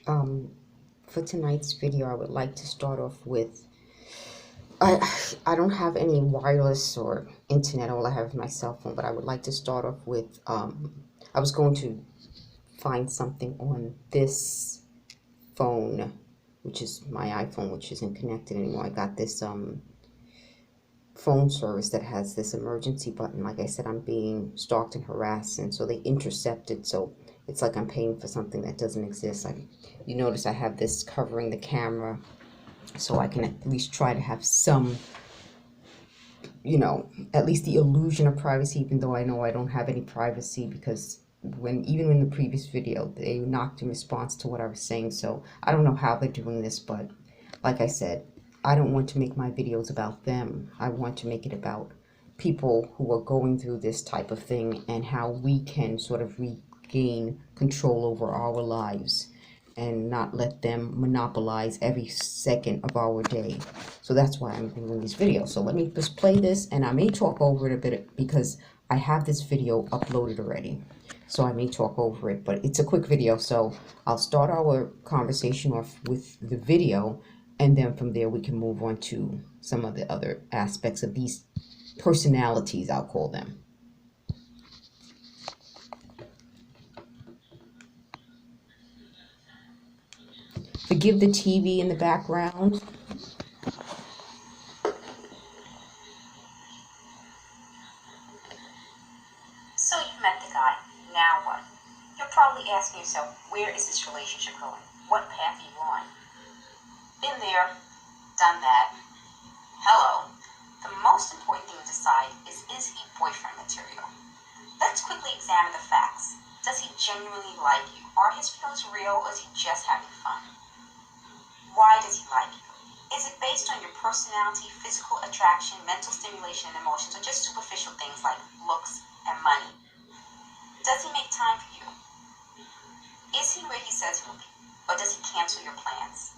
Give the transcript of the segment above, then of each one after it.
Um, for tonight's video, I would like to start off with, I, I don't have any wireless or internet, all I have is my cell phone, but I would like to start off with, I was going to find something on this phone, which is my iPhone, which isn't connected anymore. I got this, phone service that has this emergency button. Like I said, I'm being stalked and harassed, and so they intercepted. So it's like I'm paying for something that doesn't exist. You notice I have this covering the camera, so I can at least try to have some, at least the illusion of privacy, even though I know I don't have any privacy because even in the previous video, they knocked in response to what I was saying. So I don't know how they're doing this, but like I said, I don't want to make my videos about them. I want to make it about people who are going through this type of thing and how we can sort of regain control over our lives and not let them monopolize every second of our day. So that's why I'm doing these videos. So let me just play this, and I may talk over it a bit because I have this video uploaded already. So I may talk over it, but it's a quick video. So I'll start our conversation off with the video, and then from there we can move on to some of the other aspects of these personalities, I'll call them. Forgive the TV in the background. So you've met the guy. Now what? You're probably asking yourself, where is this relationship going? What path are you on? Been there, done that. Hello. The most important thing to decide is he boyfriend material? Let's quickly examine the facts. Does he genuinely like you? Are his feelings real, or is he just having fun? Why does he like you? Is it based on your personality, physical attraction, mental stimulation, and emotions, or just superficial things like looks and money? Does he make time for you? Is he where he says he will be, or does he cancel your plans?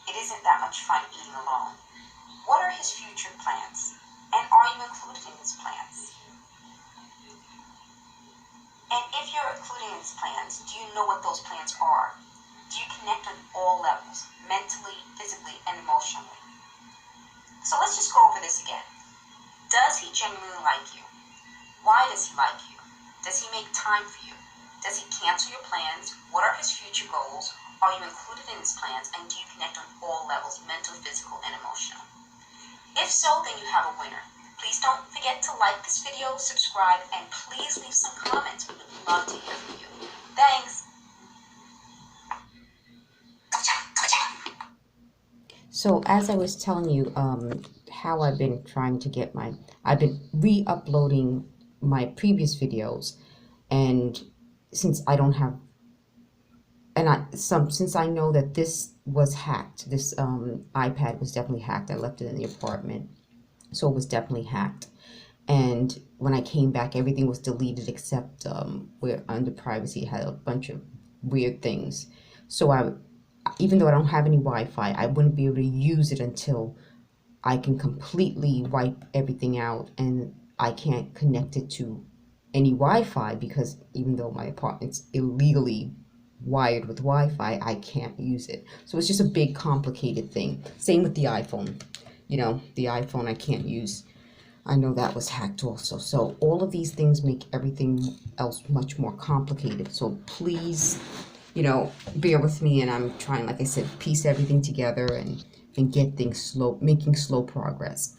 It isn't that much fun eating alone. What are his future plans? And are you included in his plans? And if you're including his plans, do you know what those plans are? Do you connect on all levels, mentally, physically, and emotionally? So let's just go over this again. Does he genuinely like you? Why does he like you? Does he make time for you? Does he cancel your plans? What are his future goals? Are you included in his plans? And do you connect on all levels, mental, physical, and emotional? If so, then you have a winner. Please don't forget to like this video, subscribe, and please leave some comments. We would love to hear from you. Thanks. So as I was telling you, how I've been trying to get I've been re-uploading my previous videos, and since I don't have, since I know that this was hacked, this iPad was definitely hacked. I left it in the apartment, so it was definitely hacked. And when I came back, everything was deleted except where under privacy it had a bunch of weird things. So even though I don't have any Wi-Fi, I wouldn't be able to use it until I can completely wipe everything out, and I can't connect it to any Wi-Fi because even though my apartment's illegally wired with Wi-Fi, I can't use it. So it's just a big complicated thing. Same with the iPhone. The iPhone I can't use. I know that was hacked also. So all of these things make everything else much more complicated. So please, bear with me, and I'm trying, like I said, piece everything together and get things making slow progress.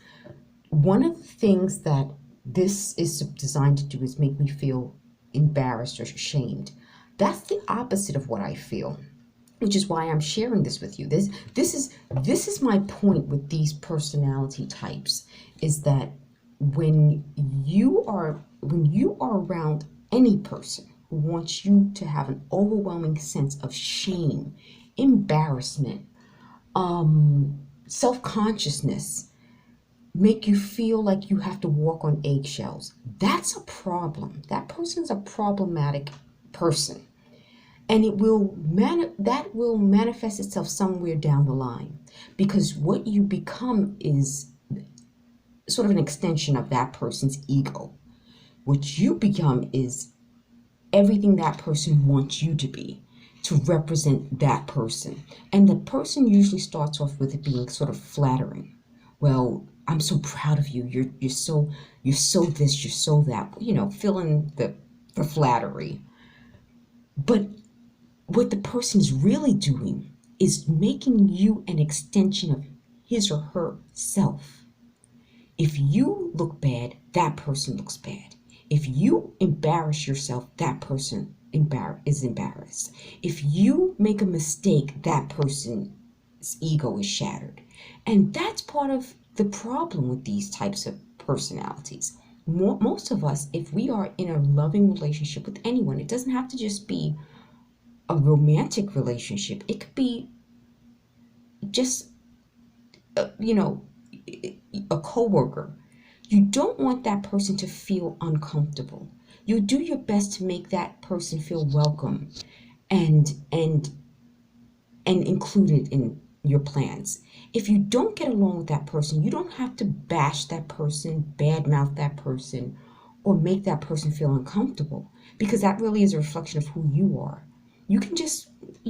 One of the things that this is designed to do is make me feel embarrassed or ashamed. That's the opposite of what I feel, which is why I'm sharing this with you. This is my point with these personality types, is that when you are around any person who wants you to have an overwhelming sense of shame, embarrassment, self-consciousness, make you feel like you have to walk on eggshells, that's a problem. That person's a problematic person. And that will manifest itself somewhere down the line, because what you become is sort of an extension of that person's ego. What you become is everything that person wants you to be. to represent that person. And the person usually starts off with it being sort of flattering. Well, I'm so proud of you. You're so this, you're so that. Fill in the flattery. But what the person is really doing is making you an extension of his or her self. If you look bad, that person looks bad. If you embarrass yourself, that person is embarrassed. If you make a mistake, that person's ego is shattered. And that's part of the problem with these types of personalities. Most of us, if we are in a loving relationship with anyone, it doesn't have to just be a romantic relationship. It could be just, you know, a coworker. You don't want that person to feel uncomfortable. You do your best to make that person feel welcome and and and included in your plans. If you don't get along with that person, you don't have to bash that person, badmouth that person, or make that person feel uncomfortable, because that really is a reflection of who you are. You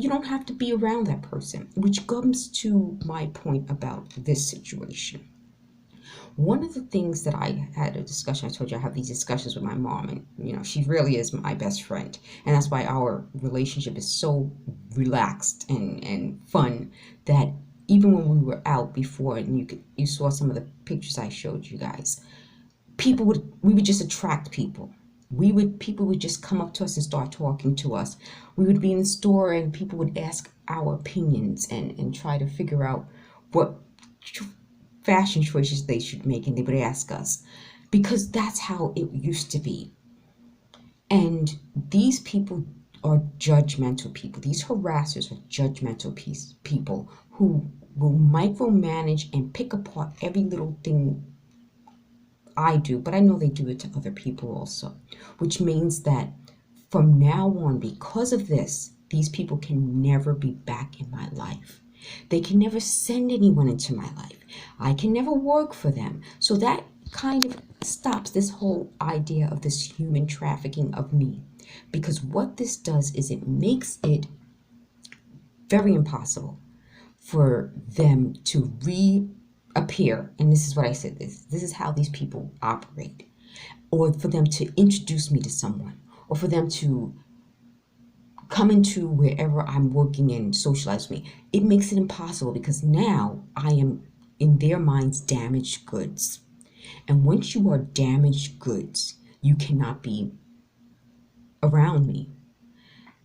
don't have to be around that person, which comes to my point about this situation. One of the things that I had a discussion, I told you I have these discussions with my mom, and she really is my best friend, and that's why our relationship is so relaxed and fun, that even when we were out before, and you saw some of the pictures I showed you guys, we would just attract people. People would just come up to us and start talking to us. We would be in the store and people would ask our opinions and try to figure out what fashion choices they should make, and they would ask us, because that's how it used to be. And these people are judgmental people. These harassers are judgmental people who will micromanage and pick apart every little thing I do, but I know they do it to other people also, which means that from now on, because of this, these people can never be back in my life. They can never send anyone into my life. I can never work for them. So that kind of stops this whole idea of this human trafficking of me. Because what this does is it makes it very impossible for them to reappear. And this is what I said, this is how these people operate. Or for them to introduce me to someone, or for them to come into wherever I'm working and socialize with me. It makes it impossible, because now I am, in their minds, damaged goods. And once you are damaged goods, you cannot be around me.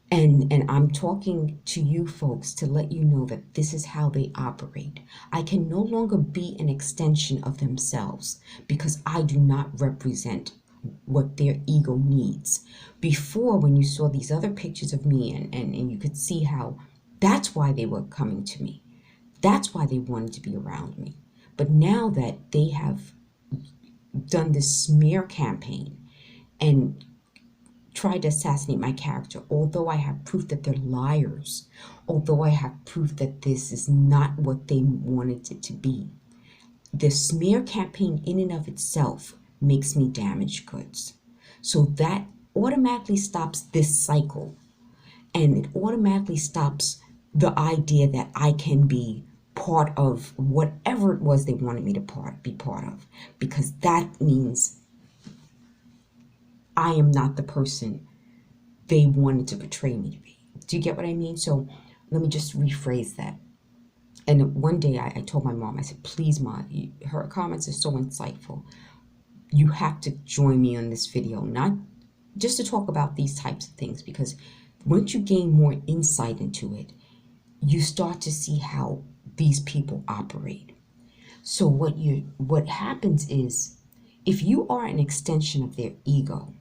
And I'm talking to you folks to let you know that this is how they operate. I can no longer be an extension of themselves, because I do not represent what their ego needs. Before, when you saw these other pictures of me, and you could see how that's why they were coming to me. That's why they wanted to be around me. But now that they have done this smear campaign and tried to assassinate my character, although I have proof that they're liars, although I have proof that this is not what they wanted it to be, the smear campaign in and of itself makes me damaged goods. So that automatically stops this cycle, and it automatically stops the idea that I can be part of whatever it was they wanted me to be part of, because that means I am not the person they wanted to portray me to be. Do you get what I mean? So let me just rephrase that. And one day I told my mom, I said, please, Ma, her comments are so insightful. You have to join me on this video, not just to talk about these types of things, because once you gain more insight into it, you start to see how these people operate. So what happens is, if you are an extension of their ego,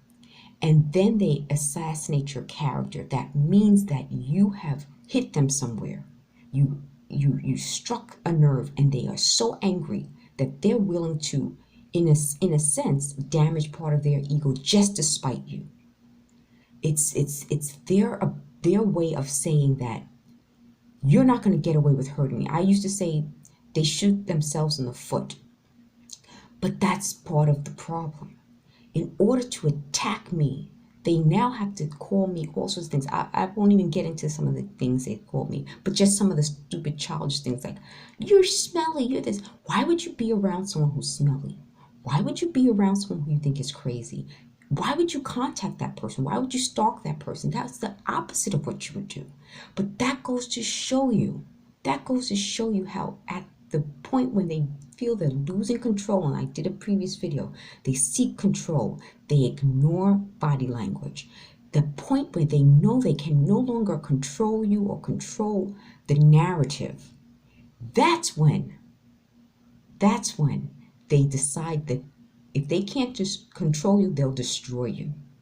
and then they assassinate your character, that means that you have hit them somewhere. You struck a nerve, and they are so angry that they're willing to, in a sense, damage part of their ego just to spite you. It's their way of saying that you're not going to get away with hurting me. I used to say they shoot themselves in the foot, but that's part of the problem. In order to attack me, They now have to call me all sorts of things. I won't even get into some of the things they call me, but just some of the stupid childish things like, you're smelly, you're this. Why would you be around someone who's smelly? Why would you be around someone who you think is crazy? Why would you contact that person? Why would you stalk that person? That's the opposite of what you would do. But that goes to show you how at the point when they feel they're losing control, and I did a previous video, they seek control, they ignore body language. The point where they know they can no longer control you or control the narrative, that's when they decide that if they can't just control you, they'll destroy you.